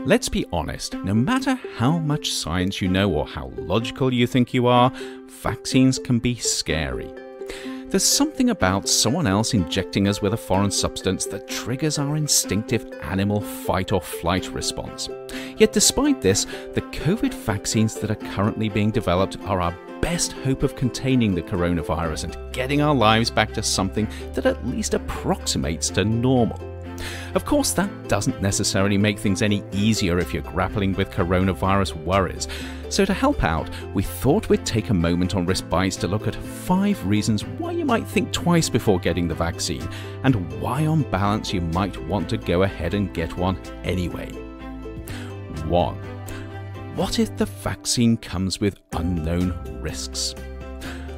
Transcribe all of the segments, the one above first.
Let's be honest, no matter how much science you know or how logical you think you are, vaccines can be scary. There's something about someone else injecting us with a foreign substance that triggers our instinctive animal fight or flight response. Yet despite this, the COVID vaccines that are currently being developed are our best hope of containing the coronavirus and getting our lives back to something that at least approximates to normal. Of course, that doesn't necessarily make things any easier if you're grappling with coronavirus worries. So to help out, we thought we'd take a moment on Risk Bites to look at 5 reasons why you might think twice before getting the vaccine, and why on balance you might want to go ahead and get one anyway. 1. What if the vaccine comes with unknown risks?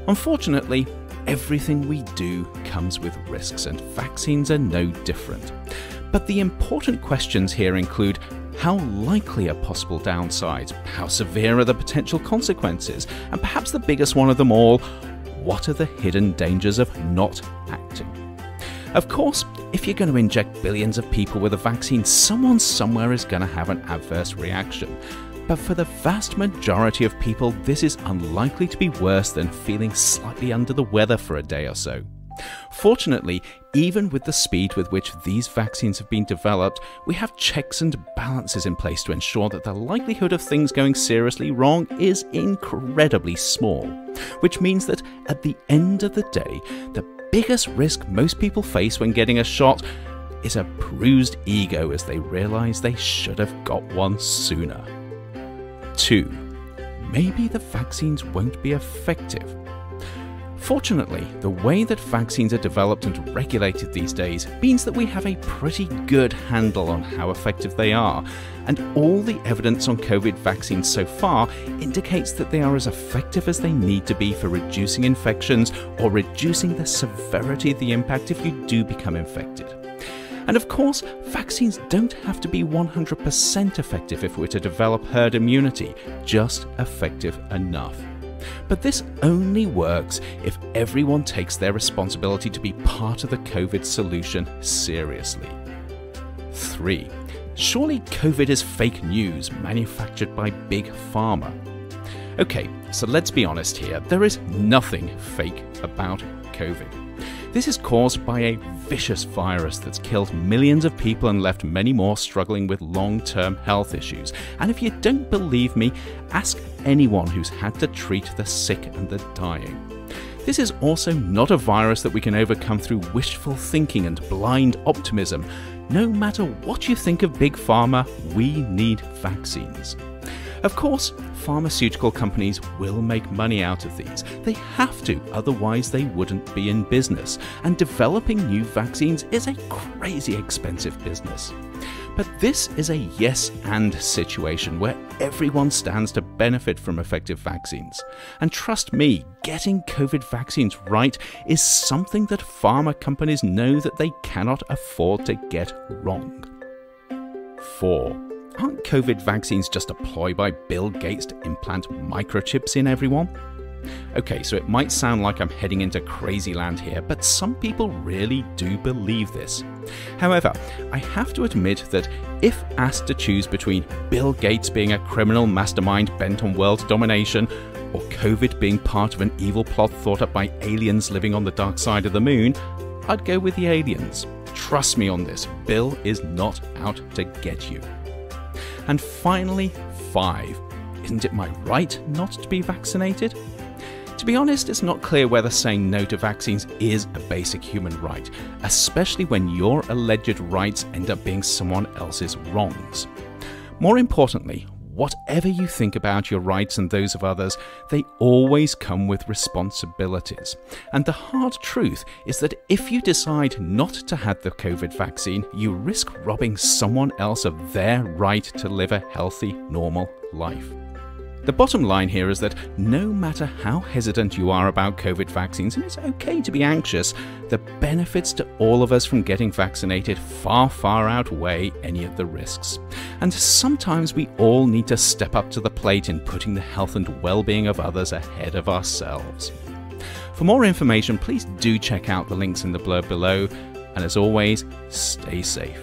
Unfortunately, everything we do comes with risks, and vaccines are no different. But the important questions here include: how likely are possible downsides? How severe are the potential consequences? And perhaps the biggest one of them all, what are the hidden dangers of not acting? Of course, if you're going to inject billions of people with a vaccine, someone somewhere is going to have an adverse reaction. But for the vast majority of people, this is unlikely to be worse than feeling slightly under the weather for a day or so. Fortunately, even with the speed with which these vaccines have been developed, we have checks and balances in place to ensure that the likelihood of things going seriously wrong is incredibly small. Which means that at the end of the day, the biggest risk most people face when getting a shot is a bruised ego as they realise they should have got one sooner. 2. Maybe the vaccines won't be effective. Fortunately, the way that vaccines are developed and regulated these days means that we have a pretty good handle on how effective they are, and all the evidence on COVID vaccines so far indicates that they are as effective as they need to be for reducing infections or reducing the severity of the impact if you do become infected. And of course, vaccines don't have to be 100% effective if we're to develop herd immunity, just effective enough. But this only works if everyone takes their responsibility to be part of the COVID solution seriously. 3. Surely COVID is fake news manufactured by Big Pharma. Okay, so let's be honest here, there is nothing fake about COVID. This is caused by a vicious virus that's killed millions of people and left many more struggling with long-term health issues. And if you don't believe me, ask anyone who's had to treat the sick and the dying. This is also not a virus that we can overcome through wishful thinking and blind optimism. No matter what you think of Big Pharma, we need vaccines. Of course, pharmaceutical companies will make money out of these. They have to, otherwise they wouldn't be in business. And developing new vaccines is a crazy expensive business. But this is a yes and situation where everyone stands to benefit from effective vaccines. And trust me, getting COVID vaccines right is something that pharma companies know that they cannot afford to get wrong. 4. Aren't COVID vaccines just a ploy by Bill Gates to implant microchips in everyone? Okay, so it might sound like I'm heading into crazy land here, but some people really do believe this. However, I have to admit that if asked to choose between Bill Gates being a criminal mastermind bent on world domination, or COVID being part of an evil plot thought up by aliens living on the dark side of the moon, I'd go with the aliens. Trust me on this, Bill is not out to get you. And finally, 5. Isn't it my right not to be vaccinated? To be honest, it's not clear whether saying no to vaccines is a basic human right, especially when your alleged rights end up being someone else's wrongs. More importantly, whatever you think about your rights and those of others, they always come with responsibilities. And the hard truth is that if you decide not to have the COVID vaccine, you risk robbing someone else of their right to live a healthy, normal life. The bottom line here is that no matter how hesitant you are about COVID vaccines, and it's okay to be anxious, the benefits to all of us from getting vaccinated far, far outweigh any of the risks. And sometimes we all need to step up to the plate in putting the health and well-being of others ahead of ourselves. For more information, please do check out the links in the blurb below, and as always, stay safe.